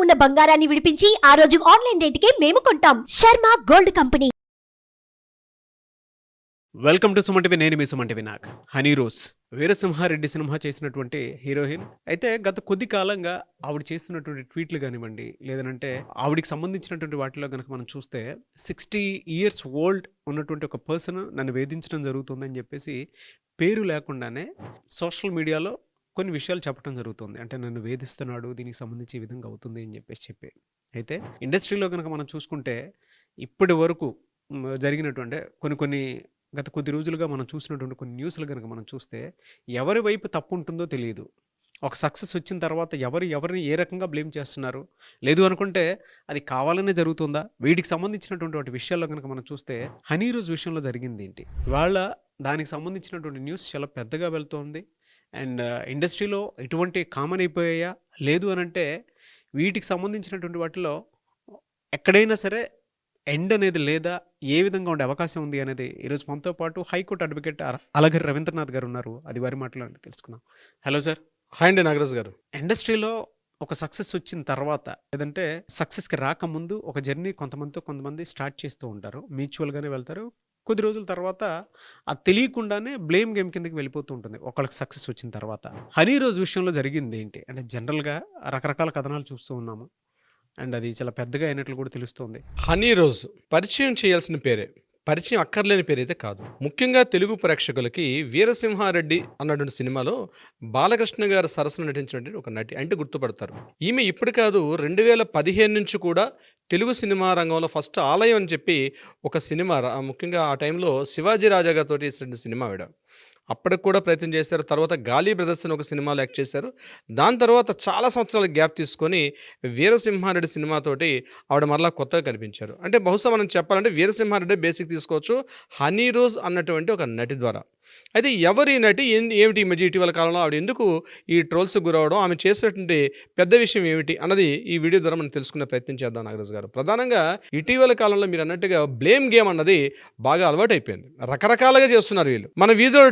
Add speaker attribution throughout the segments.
Speaker 1: ఉన్న బంగారాన్ని విడిపించి ఆ రోజు ఆన్లైన్ రేటుకే మేము కొంటాం. Sharma gold company.
Speaker 2: Welcome to Suman నేను మీ సుమన్ వినాక్. హనీ రోజ్ వీరసింహారెడ్డి సినిమా చేసినటువంటి హీరోయిన్ అయితే గత కొద్ది కాలంగా ఆవిడ చేస్తున్నటువంటి ట్వీట్లు కానివ్వండి, లేదంటే ఆవిడికి సంబంధించినటువంటి వాటిలో కనుక మనం చూస్తే 60 years ఓల్డ్ ఉన్నటువంటి ఒక పర్సన్ నన్ను వేధించడం జరుగుతుందని చెప్పేసి పేరు లేకుండానే సోషల్ మీడియాలో కొన్ని విషయాలు చెప్పడం జరుగుతుంది. అంటే నన్ను వేధిస్తున్నాడు, దీనికి సంబంధించి ఈ విధంగా అవుతుంది అని చెప్పి అయితే ఇండస్ట్రీలో కనుక మనం చూసుకుంటే ఇప్పటి వరకు జరిగినటువంటి కొన్ని గత కొద్ది రోజులుగా మనం చూసినటువంటి కొన్ని న్యూస్లు కనుక మనం చూస్తే ఎవరి వైపు తప్పు ఉంటుందో తెలియదు. ఒక సక్సెస్ వచ్చిన తర్వాత ఎవరిని ఏ రకంగా బ్లేమ్ చేస్తున్నారు, లేదు అనుకుంటే అది కావాలనే జరుగుతుందా, వీటికి సంబంధించినటువంటి విషయాల్లో కనుక మనం చూస్తే హనీ రోజ్ విషయంలో జరిగింది ఏంటి, వాళ్ళ దానికి సంబంధించినటువంటి న్యూస్ చాలా పెద్దగా వెళ్తోంది. అండ్ ఇండస్ట్రీలో ఎటువంటి కామన్ అయిపోయాయా, లేదు అనంటే వీటికి సంబంధించినటువంటి వాటిలో ఎక్కడైనా సరే ఎండ్ అనేది లేదా, ఏ విధంగా ఉండే అవకాశం ఉంది అనేది ఈరోజు మనతో పాటు హైకోర్టు అడ్వకేట్ అలగరి రవీంద్రనాథ్ గారు ఉన్నారు. అది వారి మాటలు తెలుసుకుందాం. Hello sir.
Speaker 3: హాయ్ అండి నాగరాజ్ గారు.
Speaker 2: ఇండస్ట్రీలో ఒక సక్సెస్ వచ్చిన తర్వాత, లేదంటే సక్సెస్కి రాకముందు ఒక జర్నీ కొంతమంది స్టార్ట్ చేస్తూ ఉంటారు, మ్యూచువల్గానే వెళ్తారు. కొద్ది రోజుల తర్వాత అది తెలియకుండానే బ్లేమ్ గేమ్ కిందకి వెళ్ళిపోతూ ఉంటుంది ఒకళ్ళకి సక్సెస్ వచ్చిన తర్వాత. హనీ రోజ్ విషయంలో జరిగింది ఏంటి అంటే, జనరల్గా రకరకాల కథనాలు చూస్తూ ఉన్నాము అండ్ అది చాలా పెద్దగా అయినట్లు కూడా తెలుస్తుంది.
Speaker 3: హనీ రోజ్ పరిచయం చేయాల్సిన పేరే, పరిచయం అక్కర్లేని పేరైతే కాదు. ముఖ్యంగా తెలుగు ప్రేక్షకులకి వీరసింహారెడ్డి అన్నటువంటి సినిమాలో బాలకృష్ణ గారు సరసన నటించినటువంటి ఒక నటి అంటే గుర్తుపడతారు. ఈమె ఇప్పుడు కాదు, 2015 నుంచి కూడా తెలుగు సినిమా రంగంలో ఫస్ట్ ఆలయం అని చెప్పి ఒక సినిమా, ముఖ్యంగా ఆ టైంలో శివాజీ రాజా గారితో చేసినటువంటి సినిమా ఆవిడ. అప్పటికి కూడా ప్రయత్నం చేశారు. తర్వాత గాలి బ్రదర్స్ అని ఒక సినిమాలో యాక్ట్ చేశారు. దాని తర్వాత చాలా సంవత్సరాల గ్యాప్ తీసుకొని వీరసింహారెడ్డి సినిమాతోటి ఆవిడ మరలా కొత్తగా కనిపించారు. అంటే బహుశా మనం చెప్పాలంటే వీరసింహారెడ్డి బేసిక్ తీసుకోవచ్చు హనీ రోజ్ అన్నటువంటి ఒక నటి ద్వారా. అయితే ఎవరి నటి, ఏమిటి ఈ మధ్య ఇటీవల కాలంలో ఆవిడ ఎందుకు ఈ ట్రోల్స్ గురవడం, ఆమె చేసినటువంటి పెద్ద విషయం ఏమిటి అన్నది ఈ వీడియో ద్వారా మనం తెలుసుకునే ప్రయత్నం చేద్దాం నాగరాజ్ గారు. ప్రధానంగా ఇటీవల కాలంలో మీరు అన్నట్టుగా బ్లేమ్ గేమ్ అన్నది బాగా అలవాటు అయిపోయింది. రకరకాలుగా చేస్తున్నారు వీళ్ళు. మన వీధిలో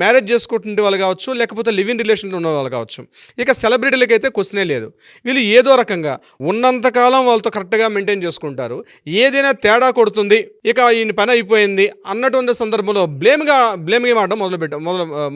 Speaker 3: మ్యారేజ్ చేసుకుంటుండే వాళ్ళు కావచ్చు, లేకపోతే లివ్ ఇన్ రిలేషన్లో ఉన్న వాళ్ళు కావచ్చు. ఇక సెలబ్రిటీలకి అయితే క్వశ్చనే లేదు. వీళ్ళు ఏదో రకంగా ఉన్నంతకాలం వాళ్ళతో కరెక్ట్గా మెయింటైన్ చేసుకుంటారు. ఏదైనా తేడా కొడుతుంది, ఇక ఈయన పని అయిపోయింది అన్నటువంటి సందర్భంలో బ్లేమ్ గేమ్ ఆడడం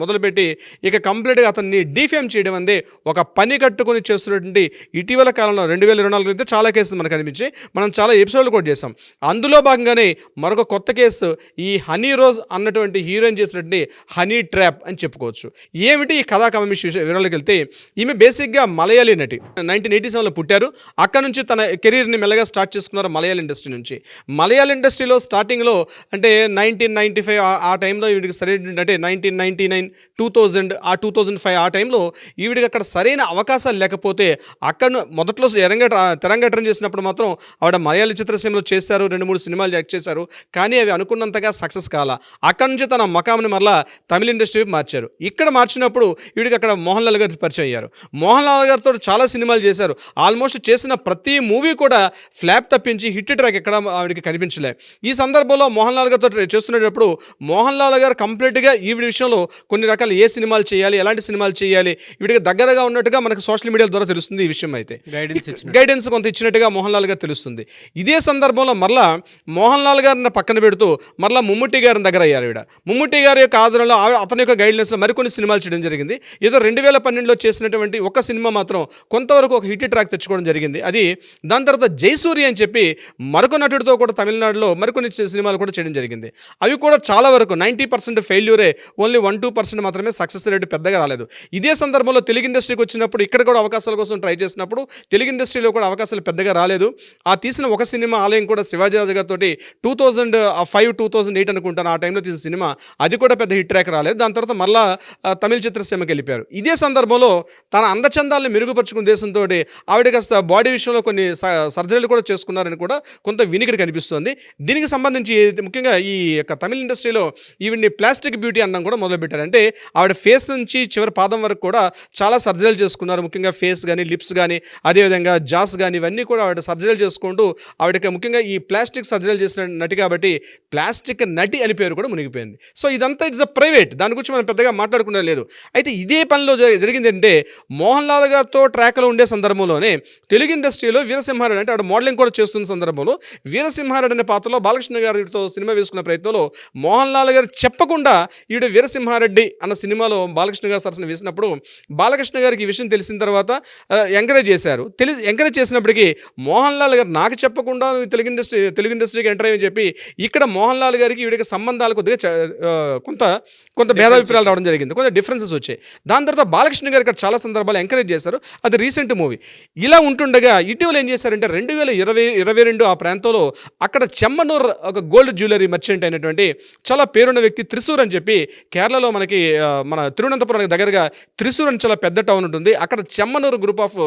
Speaker 3: మొదలుపెట్టి ఇక కంప్లీట్గా అతన్ని డిఫేమ్ చేయడం అనేది ఒక పని కట్టుకొని చేస్తున్నటువంటి ఇటీవల కాలంలో 2024 అయితే చాలా కేసులు మనకు కనిపించి మనం చాలా ఎపిసోడ్లు కూడా చేసాం. అందులో భాగంగానే మరొక కొత్త కేసు ఈ హనీ రోజ్ అన్నటువంటి హీరోయిన్ చేసినటువంటి హనీ ట్రాప్ అని చెప్పుకోవచ్చు. ఏమిటి ఈ కథా కమిషన్ వివరాలకు వెళ్తే, ఈమె బేసిక్గా మలయాళీ నటి. 1987లో పుట్టారు. అక్కడ నుంచి తన కెరీర్ని మెల్లగా స్టార్ట్ చేసుకున్నారు మలయాళ ఇండస్ట్రీ నుంచి. మలయాళ ఇండస్ట్రీలో స్టార్టింగ్లో అంటే 1995 ఆ టైంలో ఈవిడికి సరైన అంటే 1999, 2000, 2005 ఆ టైంలో ఈవిడికి అక్కడ సరైన అవకాశాలు లేకపోతే అక్కడ మొదట్లో తెరంగేట్రం చేసినప్పుడు మాత్రం ఆవిడ మలయాళ చిత్రసీమలో చేశారు, 2-3 సినిమాలు యాక్ట్ చేశారు. కానీ అవి అనుకున్నంతగా సక్సెస్ కాల. అక్కడ నుంచి తన మకాంని మరలా తమిళ ఇండస్ట్రీకి మార్చారు. ఇక్కడ మార్చినప్పుడు వీడికి అక్కడ మోహన్ లాల్ గారు పరిచయం అయ్యారు. మోహన్ లాల్ గారితో చాలా సినిమాలు చేశారు. ఆల్మోస్ట్ చేసిన ప్రతి మూవీ కూడా ఫ్లాప్ తప్పించి హిట్ ట్రాక్ ఎక్కడ ఆవిడికి కనిపించలే. ఈ సందర్భంలో మోహన్ లాల్ గారితో చేస్తున్నప్పుడు మోహన్ లాల్ గారు కంప్లీట్గా ఈవిడ విషయంలో కొన్ని రకాల ఏ సినిమాలు చేయాలి, ఎలాంటి సినిమాలు చేయాలి వీడికి దగ్గరగా ఉన్నట్టుగా మనకు సోషల్ మీడియా ద్వారా తెలుస్తుంది. ఈ విషయం అయితే గైడెన్స్ కొంత ఇచ్చినట్టుగా మోహన్ లాల్ గారు తెలుస్తుంది. ఇదే సందర్భంలో మరలా మోహన్ లాల్ గారిని పక్కన పెడుతూ మరలా మమ్ముట్టి గారిని దగ్గర అయ్యారు. ఈవిడ మమ్ముట్టి గారి యొక్క ఆదరణలో అతని యొక్క గైడ్లైన్స్లో మరికొన్ని సినిమాలు చేయడం జరిగింది. ఏదో 2012లో చేసినటువంటి ఒక సినిమా మాత్రం కొంతవరకు ఒక హిట్ ట్రాక్ తెచ్చుకోవడం జరిగింది. అది దాని తర్వాత జయసూర్య అని చెప్పి మరొక నటుడితో కూడా తమిళనాడులో మరికొన్ని సినిమాలు కూడా చేయడం జరిగింది. అవి కూడా చాలా వరకు 90% ఫెయిల్యూరే, ఓన్లీ 1-2% మాత్రమే సక్సెస్ రేట్ పెద్దగా రాలేదు. ఇదే సందర్భంలో తెలుగు ఇండస్ట్రీకి వచ్చినప్పుడు ఇక్కడ కూడా అవకాశాల కోసం ట్రై చేసినప్పుడు తెలుగు ఇండస్ట్రీలో కూడా అవకాశాలు పెద్దగా రాలేదు. ఆ తీసిన ఒక సినిమా ఆలయం కూడా శివాజీ రాజు గారితో 2005-2008 అనుకుంటాను ఆ టైంలో తీసిన సినిమా, అది కూడా పెద్ద హిట్ ట్రాక్ రాలేదు. దాని తర్వాత మళ్ళా తమిళ చిత్రసీమకి వెళ్ళిపోయారు. ఇదే సందర్భంలో తన అందచందాలను మెరుగుపరుచుకునే ఉద్దేశంతో ఆవిడ కాస్త బాడీ విషయంలో కొన్ని సర్జరీలు కూడా చేసుకున్నారని కూడా కొంత వినికిడి కనిపిస్తుంది. దీనికి సంబంధించి ముఖ్యంగా ఈ యొక్క తమిళ ఇండస్ట్రీలో ఈవిడ్ని ప్లాస్టిక్ ప్లాస్టిక్ బ్యూటీ అనడం కూడా మొదలుపెట్టారు. అంటే ఆవిడ ఫేస్ నుంచి చివరి పాదం వరకు కూడా చాలా సర్జరీలు చేసుకున్నారు. ముఖ్యంగా ఫేస్ కానీ, లిప్స్ కానీ, అదేవిధంగా జాస్ కానీ, ఇవన్నీ కూడా ఆవిడ సర్జరీలు చేసుకుంటూ ఆవిడకి ముఖ్యంగా ఈ ప్లాస్టిక్ సర్జరీలు చేసిన నటి కాబట్టి ప్లాస్టిక్ నటి అని పేరు కూడా మునిగిపోయింది. సో ఇదంతా ఇట్స్ అ ప్రైవేట్, దాని గురించి మనం పెద్దగా మాట్లాడుకునే లేదు. అయితే ఇదే పనిలో జరిగిందంటే మోహన్ లాల్ గారితో ట్రాక్లో ఉండే సందర్భంలోనే తెలుగు ఇండస్ట్రీలో వీరసింహారెడ్డి, అంటే ఆవిడ మోడలింగ్ కూడా చేస్తున్న సందర్భంలో వీరసింహారెడ్డి అనే పాత్రలో బాలకృష్ణ గారితో సినిమా వేసుకున్న ప్రయత్నంలో మోహన్ లాల్ గారు చెప్పకుండా ఈవిడ వీరసింహారెడ్డి అన్న సినిమాలో బాలకృష్ణ గారు సరసన వేసినప్పుడు బాలకృష్ణ గారికి ఈ విషయం తెలిసిన తర్వాత ఎంకరేజ్ చేశారు. ఎంకరేజ్ చేసినప్పటికీ మోహన్ లాల్ గారు నాకు చెప్పకుండా నువ్వు తెలుగు ఇండస్ట్రీకి ఎంటర్ అయ్యని చెప్పి ఇక్కడ మోహన్ లాల్ గారికి ఈవిడికి సంబంధాలు కొద్దిగా కొంత భేదాభిప్రాయాలు రావడం జరిగింది, కొంచెం డిఫరెన్సెస్ వచ్చాయి. దాని తర్వాత బాలకృష్ణ గారు ఇక్కడ చాలా సందర్భాలు ఎంకరేజ్ చేశారు. అది రీసెంట్ మూవీ. ఇలా ఉంటుండగా ఇటీవల ఏం చేశారంటే 2022 ఆ ప్రాంతంలో అక్కడ చెమ్మనూర్ ఒక గోల్డ్ జ్యువెలరీ మర్చెంట్ అయినటువంటి చాలా పేరున్న వ్యక్తి త్రిశూర్ అని చెప్పి కేరళలో మనకి మన తిరువనంతపురం దగ్గరగా త్రిశూర్ అని చాలా పెద్ద టౌన్ ఉంటుంది. అక్కడ Chemmanur group of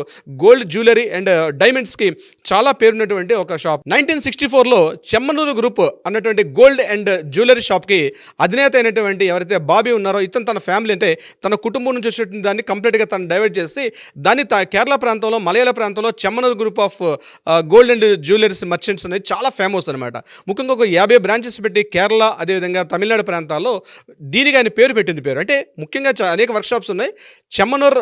Speaker 3: gold jewellery and డైమండ్స్కి చాలా పేరున్నటువంటి ఒక షాప్. 1964లో చెమ్మనూరు గ్రూప్ అన్నటువంటి గోల్డ్ అండ్ జ్యువెలరీ షాప్కి అధినేత అయినటువంటి ఎవరైతే బాబీ ఉన్నారో ఇతను తన ఫ్యామిలీ, అంటే తన కుటుంబం నుంచి వచ్చేటువంటి దాన్ని కంప్లీట్గా తను డైవర్ట్ చేసి దాన్ని కేరళ ప్రాంతంలో, మలయాళ ప్రాంతంలో Chemmanur group of gold and jewelleries merchants అనేది చాలా ఫేమస్ అనమాట. ముఖ్యంగా ఒక 50 బ్రాంచెస్ పెట్టి కేరళ, అదేవిధంగా తమిళనాడు ప్రాంతాల్లో దీనికి ఆయన పేరు పెట్టింది. పేరు అంటే ముఖ్యంగా అనేక వర్క్షాప్స్ ఉన్నాయి. చెమ్మనూర్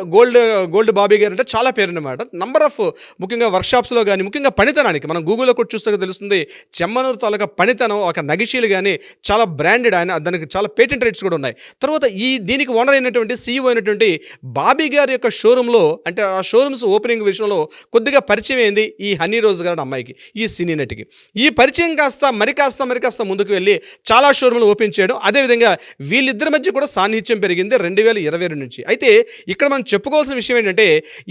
Speaker 3: గోల్డ్ బాబీ గారు అంటే చాలా పేరు అనమాట. నంబర్ ఆఫ్ ముఖ్యంగా వర్క్షాప్స్లో కానీ, ముఖ్యంగా పనితనానికి మనం గూగుల్లో కూడా చూస్తే తెలుస్తుంది చెమ్మనూరు తాలూకా పనితనం, ఒక నగిషీలు కానీ చాలా బ్రాండెడ్, ఆయన దానికి చాలా పేటెంట్ రైట్స్ కూడా ఉన్నాయి. తర్వాత దీనికి ఓనర్ అయినటువంటి CEO అయినటువంటి బాబీ గారి యొక్క షోరూంలో, అంటే ఆ షోరూమ్స్ ఓపెనింగ్ విషయంలో కొద్దిగా పరిచయం అయింది ఈ హనీ రోజ్ గారి అమ్మాయికి, ఈ సినీ నటికి. ఈ పరిచయం కాస్త మరి కాస్త ముందుకు వెళ్ళి చాలా షోరూమ్లు ఓపెన్ చేయడం, అదేవిధంగా వీళ్ళిద్దరి మధ్య కూడా సాన్నిహిత్యం పెరిగింది 2022 నుంచి. అయితే ఇక్కడ మనం చెప్పుకోవాల్సిన విషయం ఏంటంటే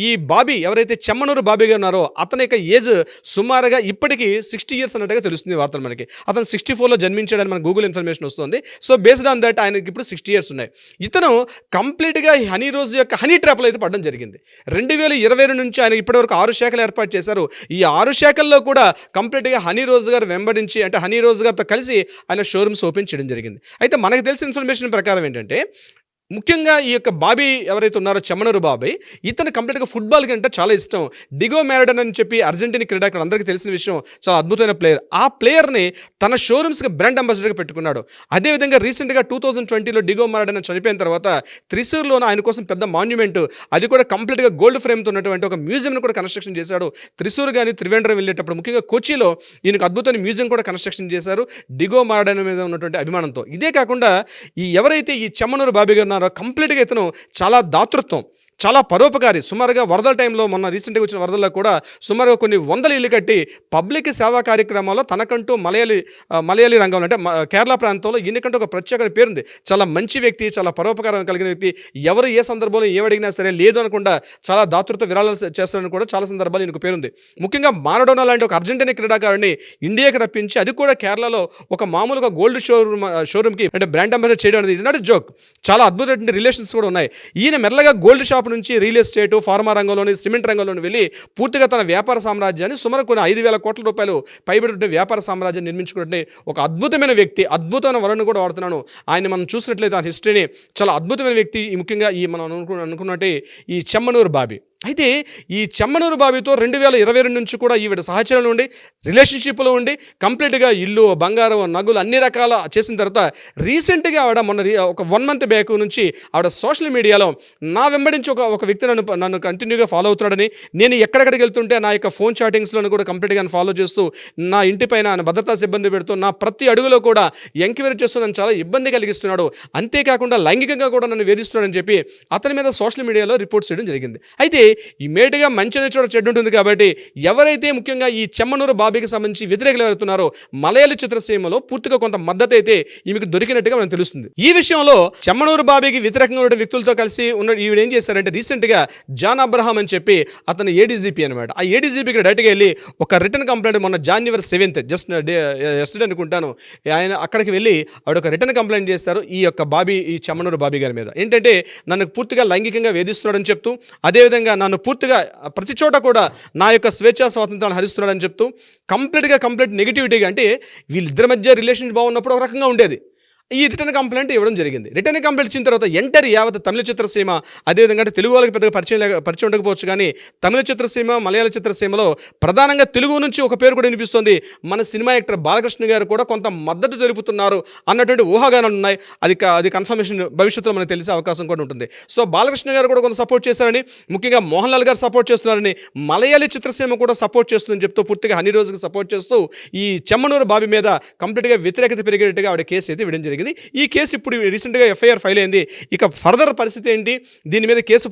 Speaker 3: ఈ బాబీ ఎవరైతే చెమ్మనూరు బాబీ గారు ఉన్నారో అతని యొక్క ఏజ్ సుమారుగా ఇప్పటికీ 60 years అన్నట్టుగా తెలుస్తుంది వార్తలు మనకి. అతను 64లో జన్మించాడని మన గూగుల్ ఇన్ఫర్మేషన్ వస్తుంది. సో బేస్డ్ ఆన్ దట్ ఆయనకి ఇప్పుడు 60 years ఉన్నాయి. ఇతను కంప్లీట్గా హనీ రోజ్ యొక్క హనీ ట్రాప్లో అయితే పడడం జరిగింది. 2022 నుంచి ఆయన ఇప్పటివరకు 6 శాఖలు ఏర్పాటు చేశారు. ఈ 6 శాఖల్లో కూడా కంప్లీట్గా హనీ రోజ్ గారు వెంబడించి, అంటే హనీ రోజ్ గారితో కలిసి ఆయన షోరూమ్స్ ఓపెన్ చేయడం జరిగింది. అయితే మనకు తెలిసిన ఇన్ఫర్మేషన్ ప్రకారం ఏంటంటే ముఖ్యంగా ఈ యొక్క బాబీ ఎవరైతే ఉన్నారో చెమ్మనూరు బాబీ, ఇతను కంప్లీట్గా ఫుట్బాల్ కంటే చాలా ఇష్టం. డిగో మ్యారడన్ అని చెప్పి అర్జెంటీనా క్రీడాకారుడు, అందరికీ తెలిసిన విషయం, చాలా అద్భుతమైన ప్లేయర్. ఆ ప్లేయర్ని తన షోరూమ్స్కి బ్రాండ్ అంబాసిడర్గా పెట్టుకున్నాడు. అదేవిధంగా రీసెంట్గా 2020లో డిగో మ్యారడన్ చనిపోయిన తర్వాత త్రిశూర్లోనే ఆయన కోసం పెద్ద మాన్యుమెంట్, అది కూడా కంప్లీట్గా గోల్డ్ ఫ్రేమ్తో ఉన్నటువంటి ఒక మ్యూజియంను కూడా కన్స్ట్రక్షన్ చేశాడు. త్రిశూర్ కానీ త్రివేంద్రం వెళ్ళేటప్పుడు ముఖ్యంగా కొచ్చిలో ఈయనకు అద్భుతమైన మ్యూజియం కూడా కన్స్ట్రక్షన్ చేశారు డిగో మ్యారడన్ మీద ఉన్నటువంటి అభిమానంతో. ఇదే కాకుండా ఎవరైతే ఈ చెమ్మనూరు బాబీ గారు కంప్లీట్గా ఇతను చాలా దాతృత్వం, చాలా పరోపకారి. సుమారుగా వరదల టైంలో, మొన్న రీసెంట్గా వచ్చిన వరదల్లో కూడా సుమారుగా కొన్ని 100 ఇళ్ళు కట్టి పబ్లిక్ సేవా కార్యక్రమాల్లో తనకంటూ మలయాళీ రంగంలో, అంటే కేరళ ప్రాంతంలో ఈయనకంటూ ఒక ప్రత్యేకమైన పేరుంది. చాలా మంచి వ్యక్తి, చాలా పరోపకారం కలిగిన వ్యక్తి. ఎవరు ఏ సందర్భంలో ఏమడిగినా సరే లేదు అనకుండా చాలా దాతృత్వ విరాళాలు చేస్తారని కూడా చాలా సందర్భాలు ఈయనకు పేరుంది. ముఖ్యంగా మారడోనా లాంటి ఒక అర్జెంటీనా క్రీడాకారుడిని ఇండియాకి రప్పించి, అది కూడా కేరళలో ఒక మామూలుగా గోల్డ్ షోరూమ్కి అంటే బ్రాండ్ అంబాసిడర్ చేయడం అనేది ఇట్ నాట్ జోక్. చాలా అద్భుతమైన రిలేషన్స్ కూడా ఉన్నాయి. ఈయన మెల్లగా గోల్డ్ షాప్ నుంచి రియల్ ఎస్టేట్, ఫార్మా రంగంలోని, సిమెంట్ రంగంలోని వెళ్ళి పూర్తిగా తన వ్యాపార సామ్రాజ్యాన్ని సుమారు కొన్ని 5,000 కోట్ల రూపాయలు పైబడి వ్యాపార సామ్రాజ్యాన్ని నిర్మించుకున్నట్టే ఒక అద్భుతమైన వ్యక్తి. అద్భుతమైన వరుణ్ కూడా వాడుతున్నాను. ఆయన మనం చూసినట్లయితే ఆ హిస్టరీని చాలా అద్భుతమైన వ్యక్తి. ముఖ్యంగా ఈ మనం అనుకున్నట్టే ఈ చెమ్మనూరు బాబీ. అయితే ఈ చెమ్మనూరు బాబీతో 2022 నుంచి కూడా ఈవిడ సహచరంలో ఉండి, రిలేషన్షిప్లో ఉండి, కంప్లీట్గా ఇల్లు, బంగారం, నగులు అన్ని రకాల చేసిన తర్వాత రీసెంట్గా ఆవిడ మొన్న ఒక 1 month బ్యాక్ నుంచి ఆవిడ సోషల్ మీడియాలో నా వెంబడించి ఒక వ్యక్తి నన్ను కంటిన్యూగా ఫాలో అవుతున్నాడని, నేను ఎక్కడెక్కడికి వెళ్తుంటే నా యొక్క ఫోన్ చాటింగ్స్లో కూడా కంప్లీట్గా ఫాలో చేస్తూ, నా ఇంటిపైన భద్రతా సిబ్బంది పెడుతూ, నా ప్రతి అడుగులో కూడా ఎంక్వైరీ చేస్తూ నన్ను చాలా ఇబ్బంది కలిగిస్తున్నాడు, అంతేకాకుండా లైంగికంగా కూడా నన్ను వేధిస్తున్నాడని చెప్పి అతని మీద సోషల్ మీడియాలో రిపోర్ట్స్ చేయడం జరిగింది. అయితే ఇమీడియట్గా మంచి చోట చెడ్డ ఉంటుంది కాబట్టి ఎవరైతే ముఖ్యంగా ఈ చెమ్మనూరు బాబీకి సంబంధించి వ్యతిరేకలు ఎవరుతున్నారో మలయాళీ చిత్రసీమలో పూర్తిగా కొంత మద్దతు అయితే ఈమెకు దొరికినట్టుగా మనకు తెలుస్తుంది. ఈ విషయంలో చెమ్మనూరు బాబీకి వ్యతిరేకంగా ఉన్న వ్యక్తులతో కలిసి ఉన్న ఈవిడ ఏం చేశారంటే రీసెంట్గా జాన్ అబ్రహాం అని చెప్పి అతను ADGP అనమాట. ఆ ADGPకి డైరెక్ట్గా వెళ్ళి ఒక రిటర్న్ కంప్లైంట్ మొన్న January 7th జస్ట్ ఎస్టర్డే అనుకుంటాను, ఆయన అక్కడికి వెళ్ళి ఆవిడ ఒక రిటర్న్ కంప్లైంట్ చేస్తారు ఈ యొక్క ఈ చెమ్మనూరు బాబీ గారి మీద. ఏంటంటే నన్ను పూర్తిగా లైంగికంగా వేధిస్తున్నాడని చెప్తూ, అదేవిధంగా నన్ను పూర్తిగా ప్రతి చోట కూడా నా యొక్క స్వేచ్ఛా స్వాతంత్రాన్ని హరిస్తున్నాడని చెప్తూ కంప్లీట్ నెగిటివిటీగా, అంటే వీళ్ళిద్దరి మధ్య రిలేషన్ బాగున్నప్పుడు ఒక రకంగా ఉండేది, ఈ రిటర్న్ కంప్లైంట్ ఇవ్వడం జరిగింది. రిటర్న్ కంప్లైంట్ ఇచ్చిన తర్వాత ఎంటర్ యావత్ తమిళ చిత్రసీమ, అదేవిధంగా అంటే తెలుగు వాళ్ళకి పెద్దగా పరిచయం ఉండకపోవచ్చు, కానీ తమిళ చిత్రసీమ, మలయాళ చిత్రసీమలో ప్రధానంగా తెలుగు నుంచి ఒక పేరు కూడా వినిపిస్తుంది. మన సినిమా యాక్టర్ బాలకృష్ణ గారు కూడా కొంత మద్దతు తెలుపుతున్నారు అన్నటువంటి ఊహాగానాలు ఉన్నాయి. అది కన్ఫర్మేషన్ భవిష్యత్తులో మనకు తెలిసే అవకాశం కూడా ఉంటుంది. సో బాలకృష్ణ గారు కూడా కొంత సపోర్ట్ చేశారని, ముఖ్యంగా మోహన్ లాల్ గారు సపోర్ట్ చేస్తున్నారని, మలయాళీ చిత్రసీమ కూడా సపోర్ట్ చేస్తుందని చెప్తూ పూర్తిగా హనీ రోజుకి సపోర్ట్ చేస్తూ ఈ చెమ్మనూరు బాబీ మీద కంప్లీట్గా వ్యతిరేకత పెరిగేట్టుగా ఆవిడ కేసు అయితే ఇవ్వడం జరిగింది. ఈ కేసు ఇప్పుడు రీసెంట్గా ఎఫ్ఐఆర్ ఫైల్ అయింది. ఇక ఫర్దర్ పరిస్థితి ఏంటి, దీని మీద కేసు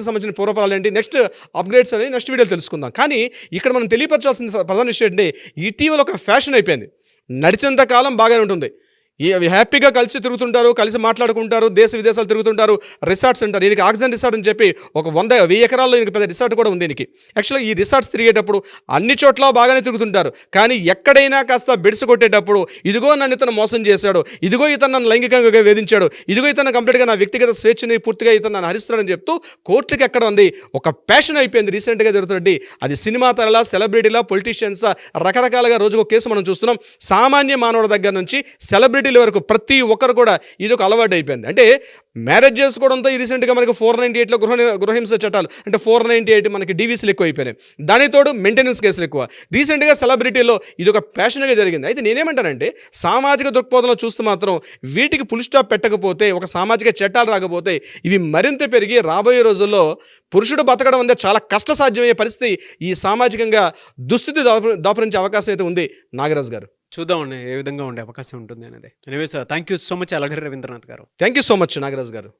Speaker 3: సంబంధించిన పూర్వపరాలు ఏంటి, నెక్స్ట్ అప్గ్రేడ్స్ అని నెక్స్ట్ వీడియోలో తెలుసుకుందాం. కానీ ఇక్కడ మనం తెలియపరచాల్సిన ప్రధాన విషయం ఏంటంటే, ఇటీవల ఒక ఫ్యాషన్ అయిపోయింది. నడిచేంత కాలం బాగానే ఉంటుంది, హ్యాపీగా కలిసి తిరుగుతుంటారు, కలిసి మాట్లాడుకుంటారు, దేశ విదేశాలు తిరుగుతుంటారు, రిసార్ట్స్ అంటారు. దీనికి ఆక్సిజన్ రిసార్ట్ అని చెప్పి ఒక 100,000 ఎకరాల్లో దీనికి పెద్ద రిసార్ట్ కూడా ఉంది. దీనికి యాక్చువల్గా ఈ రిసార్ట్స్ తిరిగేటప్పుడు అన్ని చోట్ల బాగానే తిరుగుతుంటారు, కానీ ఎక్కడైనా కాస్త బెడ్స్ కొట్టేటప్పుడు ఇదిగో నన్ను ఇతను మోసం చేశాడు, ఇదిగో ఇతను నన్ను లైంగికంగా వేధించాడు, ఇదిగో ఇతను కంప్లీట్గా నా వ్యక్తిగత స్వేచ్ఛని పూర్తిగా ఇతను నన్ను హరిస్తున్నాడని చెప్తూ కోర్టుకి ఎక్కడ ఉంది, ఒక ప్యాషన్ అయిపోయింది రీసెంట్గా జరుగుతుంది. అది సినిమా తరలా, సెలబ్రిటీలా, పొలిటీషియన్స్, రకరకాలుగా రోజుకు కేసు మనం చూస్తున్నాం. సామాన్య మానవుడి దగ్గర నుంచి సెలబ్రిటీ వరకు ప్రతి ఒక్కరు కూడా ఇది ఒక అలవాటు అయిపోయింది. అంటే మ్యారేజ్ చేసుకోవడంతో ఈ రీసెంట్గా మనకి 498లో గృహహింస చట్టాలు, అంటే 498 మనకి డీవీసీలు ఎక్కువ అయిపోయినాయి. దానితోడు మెయింటెనెన్స్ కేసులు ఎక్కువ. రీసెంట్గా సెలబ్రిటీలో ఇది ఒక ప్యాషన్గా జరిగింది. అయితే నేనేమంటానంటే, సామాజిక దృక్పథంలో చూస్తూ మాత్రం వీటికి ఫుల్ స్టాప్ పెట్టకపోతే, ఒక సామాజిక చట్టాలు రాకపోతే ఇవి మరింత పెరిగి రాబోయే రోజుల్లో పురుషుడు బతకడం అనేది చాలా కష్టసాధ్యమయ్యే పరిస్థితి ఈ సామాజికంగా దుస్థితి దాపురించే అవకాశం అయితే ఉంది. నాగరాజ్ గారు
Speaker 2: చూద్దామండి ఏ విధంగా ఉండే అవకాశం ఉంటుంది అనేది. Anyways thank you so much Alagari Rabindranath garu.
Speaker 3: Thank you so much Nagaraj గారు.